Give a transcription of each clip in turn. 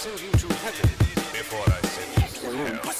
send you to heaven before I send you to hell.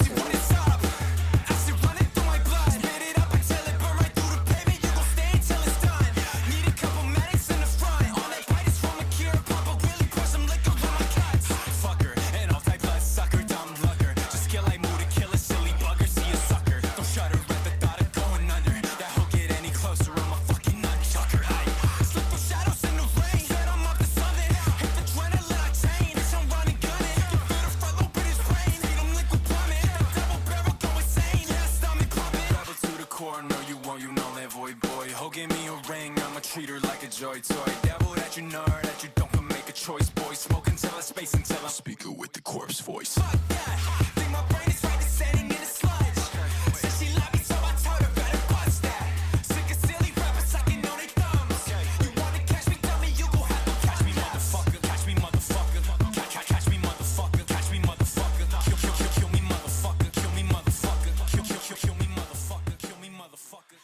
Joy toy, devil that you know that you don't can make a choice, boy. Smoke until I space until I'm speaker with the corpse voice. Fuck that, think my brain is right to standing in the sludge. Said she love me, so I told her better bust that. Sick of silly rappers sucking on their thumbs. You wanna catch me, tell me you gon' have to catch me, motherfucker. Catch me, motherfucker. Catch me, motherfucker. Catch me, motherfucker. Kill me, motherfucker. Kill me, motherfucker. Kill me, motherfucker. Kill me, motherfucker.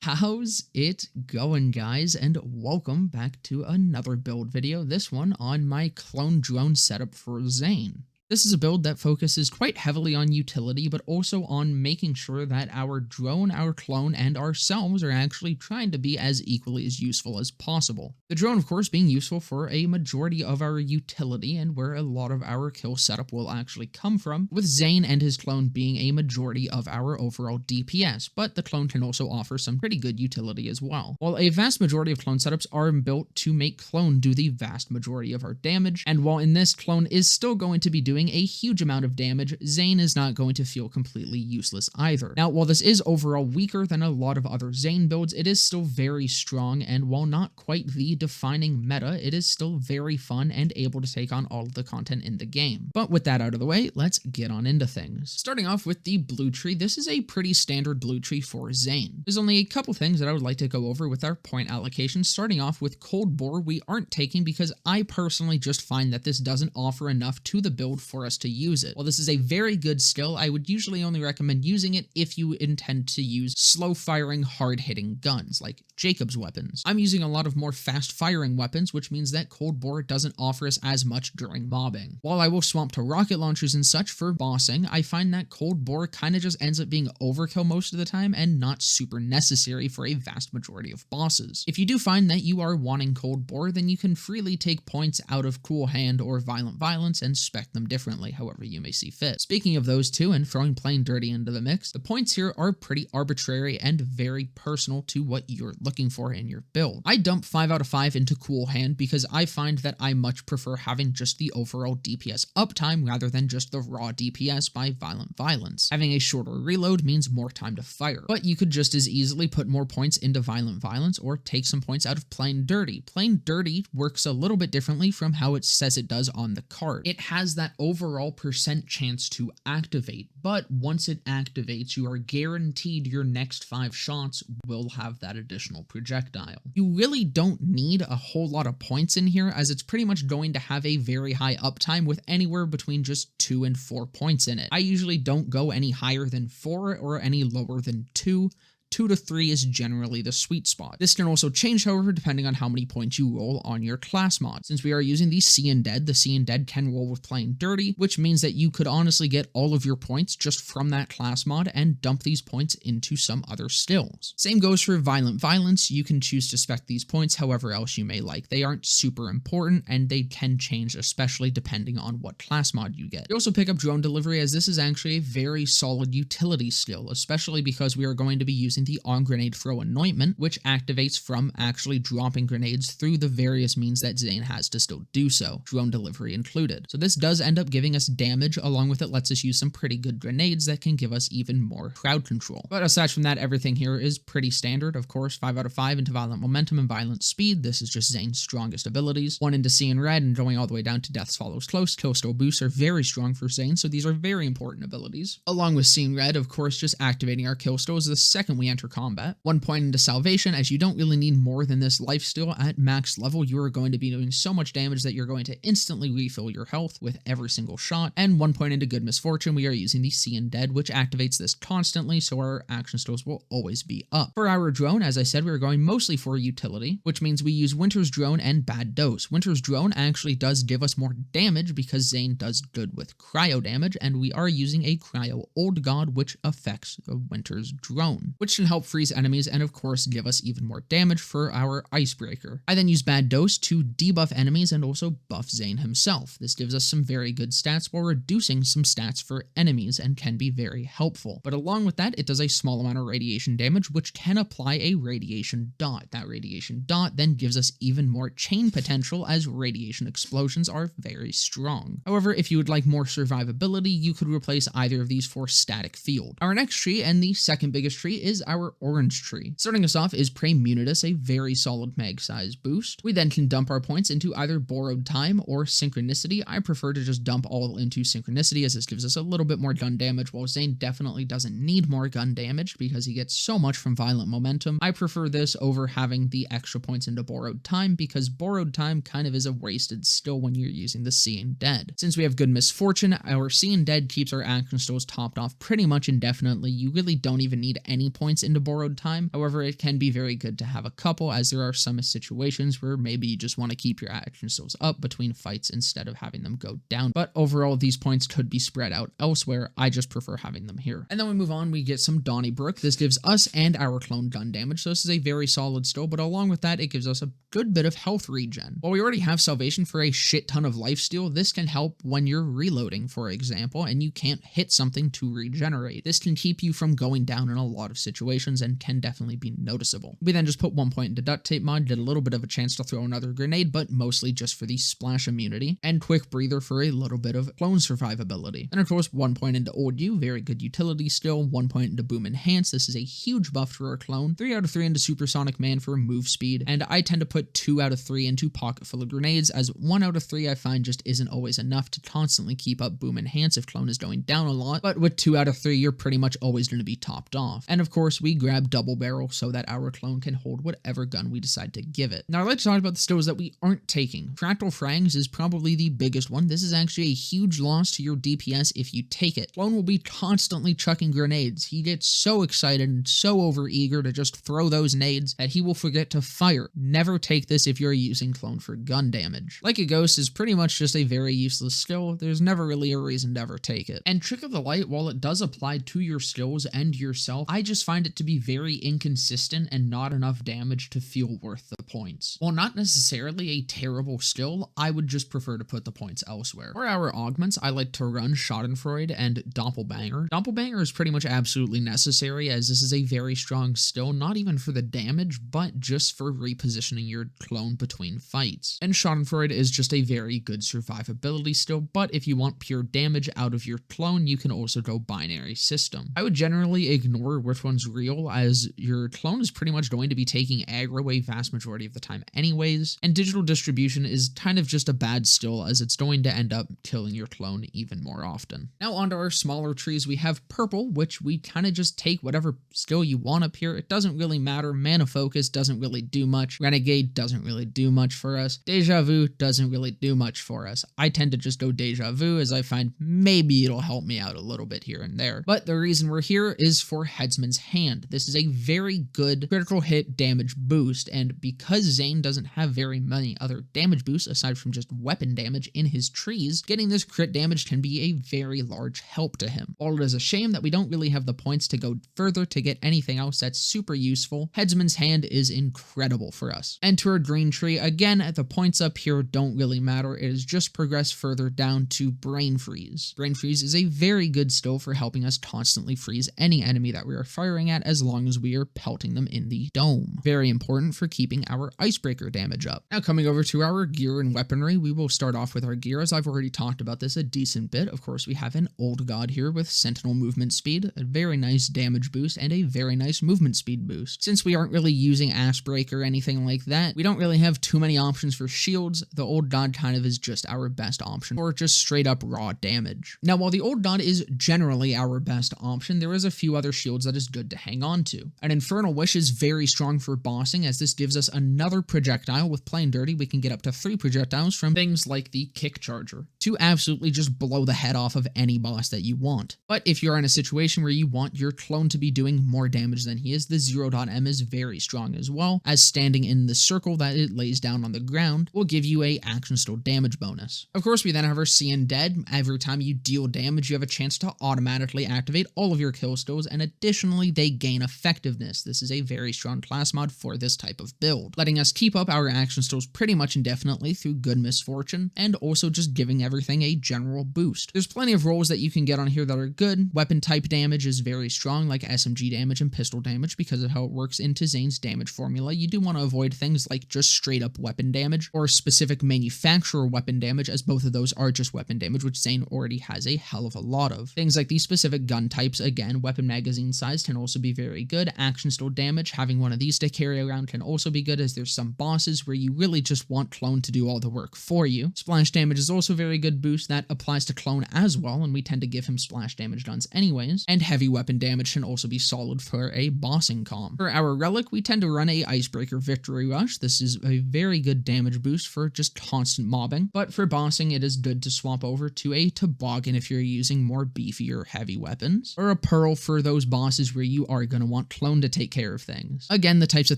How's it going, guys, and welcome back to another build video, this one on my clone drone setup for Zane. This is a build that focuses quite heavily on utility, but also on making sure that our drone, our clone, and ourselves are actually trying to be as equally as useful as possible. The drone, of course, being useful for a majority of our utility and where a lot of our kill setup will actually come from, with Zane and his clone being a majority of our overall DPS, but the clone can also offer some pretty good utility as well. While a vast majority of clone setups are built to make clone do the vast majority of our damage, and while in this clone is still going to be doing a huge amount of damage, Zane is not going to feel completely useless either. Now, while this is overall weaker than a lot of other Zane builds, it is still very strong, and while not quite the defining meta, it is still very fun and able to take on all of the content in the game. But with that out of the way, let's get on into things. Starting off with the blue tree, this is a pretty standard blue tree for Zane. There's only a couple things that I would like to go over with our point allocation. Starting off with cold bore, we aren't taking because I personally just find that this doesn't offer enough to the build for us to use it. While this is a very good skill, I would usually only recommend using it if you intend to use slow-firing, hard-hitting guns, like Jacob's weapons. I'm using a lot of more fast-firing weapons, which means that cold bore doesn't offer us as much during mobbing. While I will swamp to rocket launchers and such for bossing, I find that cold bore kind of just ends up being overkill most of the time and not super necessary for a vast majority of bosses. If you do find that you are wanting cold bore, then you can freely take points out of cool hand or violent violence and spec them differently, however you may see fit. Speaking of those two and throwing plain dirty into the mix, the points here are pretty arbitrary and very personal to what you're looking for in your build. I dump 5 out of 5 into cool hand because I find that I much prefer having just the overall DPS uptime rather than just the raw DPS by violent violence. Having a shorter reload means more time to fire, but you could just as easily put more points into violent violence or take some points out of plain dirty. Plain dirty works a little bit differently from how it says it does on the card. It has that overall percent chance to activate, but once it activates, you are guaranteed your next 5 shots will have that additional projectile. You really don't need a whole lot of points in here, as it's pretty much going to have a very high uptime with anywhere between just 2 and 4 points in it. I usually don't go any higher than 4 or any lower than 2. 2 to 3 is generally the sweet spot. This can also change, however, depending on how many points you roll on your class mod. Since we are using the See and Dead, the See and Dead can roll with plain dirty, which means that you could honestly get all of your points just from that class mod and dump these points into some other skills. Same goes for violent violence. You can choose to spec these points however else you may like. They aren't super important and they can change, especially depending on what class mod you get. You also pick up drone delivery, as this is actually a very solid utility skill, especially because we are going to be using the on grenade throw anointment, which activates from actually dropping grenades through the various means that Zane has to still do so, drone delivery included. So this does end up giving us damage, along with it lets us use some pretty good grenades that can give us even more crowd control. But aside from that, everything here is pretty standard. Of course, 5 out of 5 into violent momentum and violent speed. This is just Zane's strongest abilities. 1 into seeing red and going all the way down to death follows close. Killstone boosts are very strong for Zane, so these are very important abilities. Along with seeing red, of course, just activating our killstone is the second we we enter combat. 1 point into salvation, as you don't really need more than this lifesteal at max level. You are going to be doing so much damage that you're going to instantly refill your health with every single shot. And 1 point into good misfortune, we are using the See Undead, which activates this constantly, so our action stills will always be up. For our drone, as I said, we are going mostly for utility, which means we use Winter's Drone and Bad Dose. Winter's Drone actually does give us more damage because Zane does good with cryo damage, and we are using a cryo old god, which affects the Winter's Drone, which can help freeze enemies and of course give us even more damage for our icebreaker. I then use Bad Dose to debuff enemies and also buff Zane himself. This gives us some very good stats while reducing some stats for enemies and can be very helpful. But along with that, it does a small amount of radiation damage, which can apply a radiation dot. That radiation dot then gives us even more chain potential, as radiation explosions are very strong. However, if you would like more survivability, you could replace either of these for static field. Our next tree, and the second biggest tree, is our orange tree. Starting us off is Praemunitus, a very solid mag size boost. We then can dump our points into either Borrowed Time or Synchronicity. I prefer to just dump all into Synchronicity, as this gives us a little bit more gun damage, while Zane definitely doesn't need more gun damage because he gets so much from Violent Momentum. I prefer this over having the extra points into Borrowed Time, because Borrowed Time kind of is a wasted still when you're using the See Undead. Since we have good misfortune, our See Undead keeps our action stills topped off pretty much indefinitely. You really don't even need any points into Borrowed Time. However, it can be very good to have a couple, as there are some situations where maybe you just want to keep your action stills up between fights instead of having them go down. But overall, these points could be spread out elsewhere. I just prefer having them here. And then we move on, we get some Donnybrook. This gives us and our clone gun damage, so this is a very solid still, but along with that, it gives us a good bit of health regen. While we already have salvation for a shit ton of lifesteal, this can help when you're reloading, for example, and you can't hit something to regenerate. This can keep you from going down in a lot of situations and can definitely be noticeable. We then just put 1 point into Duct Tape Mod, did a little bit of a chance to throw another grenade, but mostly just for the splash immunity, and Quick Breather for a little bit of clone survivability. And of course, 1 point into Old U, very good utility still. 1 point into Boom Enhance, this is a huge buff for our clone. 3 out of 3 into Supersonic Man for move speed, and I tend to put 2 out of 3 into Pocket Full of Grenades, as 1 out of 3 I find just isn't always enough to constantly keep up Boom Enhance if clone is going down a lot, but with 2 out of 3 you're pretty much always going to be topped off. And of course, we grab Double Barrel so that our clone can hold whatever gun we decide to give it. Now I'd like to talk about the stills that we aren't taking. Fractal Frangs is probably the biggest one. This is actually a huge loss to your DPS if you take it. Clone will be constantly chucking grenades. He gets so excited and so overeager to just throw those nades that he will forget to fire. Never take this if you're using clone for gun damage. Like a Ghost is pretty much just a very useless skill. There's never really a reason to ever take it. And Trick of the Light, while it does apply to your skills and yourself, I just find it to be very inconsistent and not enough damage to feel worth the points. While not necessarily a terrible skill, I would just prefer to put the points elsewhere. For our augments, I like to run Schadenfreude and Doppelbanger. Doppelbanger is pretty much absolutely necessary, as this is a very strong skill, not even for the damage, but just for repositioning your clone between fights. And Schadenfreude is just a very good survivability skill, but if you want pure damage out of your clone, you can also go binary system. I would generally ignore which one's real, as your clone is pretty much going to be taking aggro a vast majority of the time anyways, and digital distribution is kind of just a bad skill, as it's going to end up killing your clone even more often. Now onto our smaller trees, we have purple, which we kind of just take whatever skill you want up here. It doesn't really matter. Mana Focus doesn't really do much. Renegade doesn't really do much for us. Deja Vu doesn't really do much for us. I tend to just go Deja Vu, as I find maybe it'll help me out a little bit here and there. But the reason we're here is for Headsman's Hand. This is a very good critical hit damage boost, and because Zane doesn't have very many other damage boosts aside from just weapon damage in his trees, getting this crit damage can be a very large help to him. While it is a shame that we don't really have the points to go further to get anything else that's super useful, Headsman's Hand is incredible for us. And to our green tree, again, the points up here don't really matter. It is just progress further down to Brain Freeze. Brain Freeze is a very good skill for helping us constantly freeze any enemy that we are firing at, as long as we are pelting them in the dome. Very important for keeping our icebreaker damage up. Now coming over to our gear and weaponry, we will start off with our gear, as I've already talked about this a decent bit. Of course, we have an old god here with Sentinel movement speed, a very nice damage boost, and a very nice movement speed boost. Since we aren't really using Ashbreak or anything like that, we don't really have too many options for shields. The old god kind of is just our best option for just straight up raw damage. Now, while the old god is generally our best option, there is a few other shields that is good to hang on to. An Infernal Wish is very strong for bossing, as this gives us another projectile. With Playing Dirty, we can get up to 3 projectiles from things like the Kick Charger to absolutely just blow the head off of any boss that you want. But if you're in a situation where you want your clone to be doing more damage than he is, the 0.M is very strong as well, as standing in the circle that it lays down on the ground will give you a action still damage bonus. Of course, we then have our Seeing Dead. Every time you deal damage, you have a chance to automatically activate all of your kill stills, and additionally, they gain effectiveness. This is a very strong class mod for this type of build, letting us keep up our action stills pretty much indefinitely through good misfortune, and also just giving everything a general boost. There's plenty of rolls that you can get on here that are good. Weapon type damage is very strong, like SMG damage and pistol damage, because of how it works into Zane's damage formula. You do want to avoid things like just straight up weapon damage or specific manufacturer weapon damage, as both of those are just weapon damage, which Zane already has a hell of a lot of. Things like these specific gun types, again, weapon magazine size can also be very good. Action still damage, having one of these to carry around can also be good, as there's some bosses where you really just want clone to do all the work for you. Splash damage is also a very good boost that applies to clone as well, and we tend to give him splash damage duns anyways. And heavy weapon damage can also be solid for a bossing comm. For our relic, we tend to run a Icebreaker Victory Rush. This is a very good damage boost for just constant mobbing, but for bossing it is good to swap over to a Toboggan if you're using more beefier heavy weapons, or a Pearl for those bosses where you are going to want clone to take care of things. Again, the types of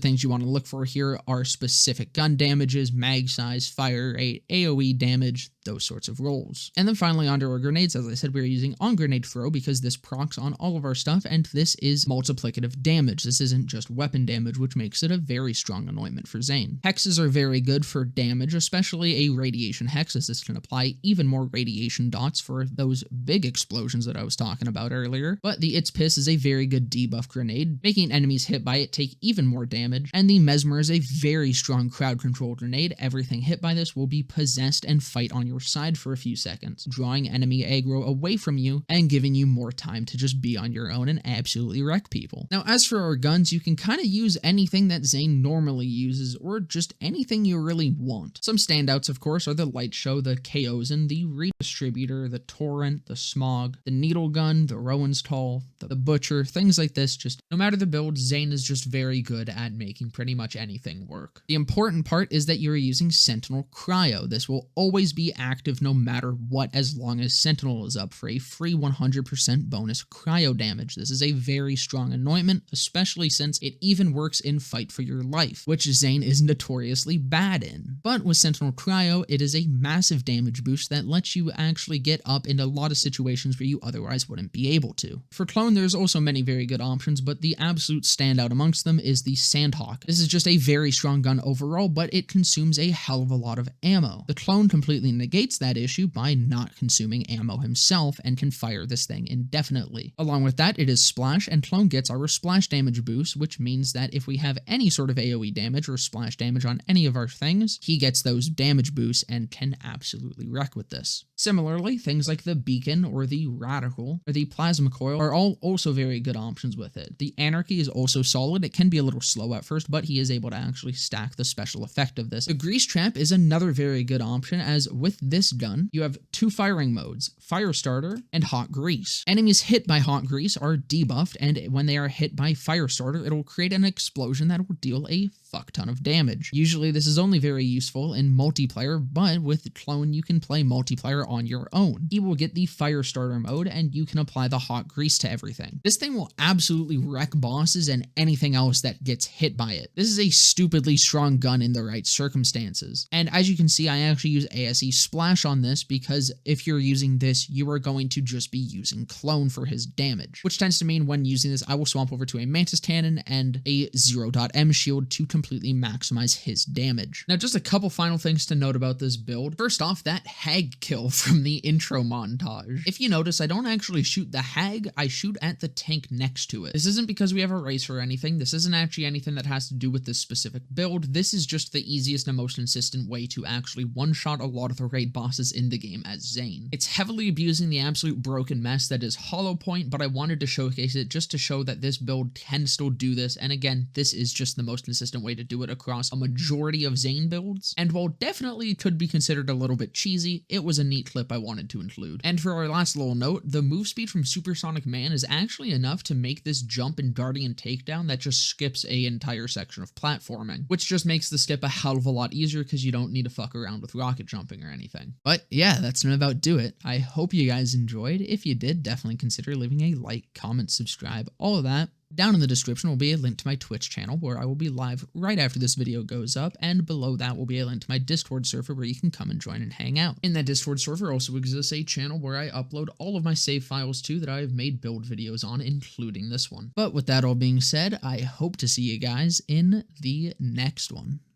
things you want to look for here are specific gun damages, mag size, fire rate, AoE damage, those sorts of rolls. And then finally, onto our grenades. As I said, we're using On Grenade Throw because this procs on all of our stuff, and this is multiplicative damage. This isn't just weapon damage, which makes it a very strong anointment for Zane. Hexes are very good for damage, especially a radiation hex, as this can apply even more radiation dots for those big explosions that I was talking about earlier. But the It's Piss is a very good debuff grenade, making enemies hit by it take even more damage. And the Mesmer is a very strong crowd control grenade. Everything hit by this will be possessed and fight on your side for a few seconds, drawing enemy aggro away from you and giving you more time to just be on your own and absolutely wreck people. Now, as for our guns, you can kind of use anything that Zane normally uses, or just anything you really want. Some standouts, of course, are the Light Show, the Chaosin, the Redistributor, the Torrent, the Smog, the Needle Gun, the Rowan's Tall, the Butcher, things like this. Just no matter the build, Zane is just very good at making pretty much anything work. The important part is that you're using Sentinel Cryo. This will always be active no matter what, as long as Sentinel is up, for a free 100% bonus cryo damage. This is a very strong anointment, especially since it even works in Fight for Your Life, which Zane is notoriously bad in. But with Sentinel Cryo, it is a massive damage boost that lets you actually get up in a lot of situations where you otherwise wouldn't be able to. For clone, there's also many very good options, but the absolute standout amongst them is the Sandhawk. This is just a very strong gun overall, but it consumes a hell of a lot of ammo. The clone completely negates that issue by not consuming ammo himself and can fire this thing indefinitely. Along with that, it is Splash, and clone gets our splash damage boost, which means that if we have any sort of AoE damage or splash damage on any of our things, he gets those damage boosts and can absolutely wreck with this. Similarly, things like the Beacon or the Radical or the Plasma Coil are all also very good options with it. The Anarchy is also solid. It can be a little slow at first, but he is able to actually stack the special effect of this. The Grease Trap is another very good option, as with this gun, you have 2 firing modes, Firestarter and Hot Grease. Enemies hit by Hot Grease are debuffed, and when they are hit by Firestarter, it will create an explosion that will deal a fuck ton of damage. Usually this is only very useful in multiplayer, but with clone you can play multiplayer on your own. He will get the Firestarter mode, and you can apply the Hot Grease to everything. This thing will absolutely wreck bosses and anything else that gets hit by it. This is a stupidly strong gun in the right circumstances. And as you can see, I actually use ASE Splash on this, because if you're using this, you are going to just be using clone for his damage, which tends to mean when using this, I will swap over to a Mantis Cannon and a 0.M shield to completely maximize his damage. Now, just a couple final things to note about this build. First off, that hag kill from the intro montage. If you notice, I don't actually shoot the hag, I shoot at the tank next to it. This isn't because we have a race or anything. This isn't actually anything that has to do with this specific build. This is just the easiest and most consistent way to actually one-shot a lot of the raid bosses in the game as Zane. It's heavily abusing the absolute broken mess that is Hollow Point, but I wanted to showcase it just to show that this build can still do this, and again, this is just the most consistent way to do it across a majority of Zane builds. modes. And while definitely could be considered a little bit cheesy, it was a neat clip I wanted to include. And for our last little note, the move speed from Supersonic Man is actually enough to make this jump and darting and takedown that just skips a entire section of platforming, which just makes the skip a hell of a lot easier because you don't need to fuck around with rocket jumping or anything. But yeah, that's gonna about do it. I hope you guys enjoyed. If you did, definitely consider leaving a like, comment, subscribe, all of that. Down in the description will be a link to my Twitch channel where I will be live right after this video goes up, and below that will be a link to my Discord server where you can come and join and hang out. In that Discord server also exists a channel where I upload all of my save files to that I have made build videos on, including this one. But with that all being said, I hope to see you guys in the next one.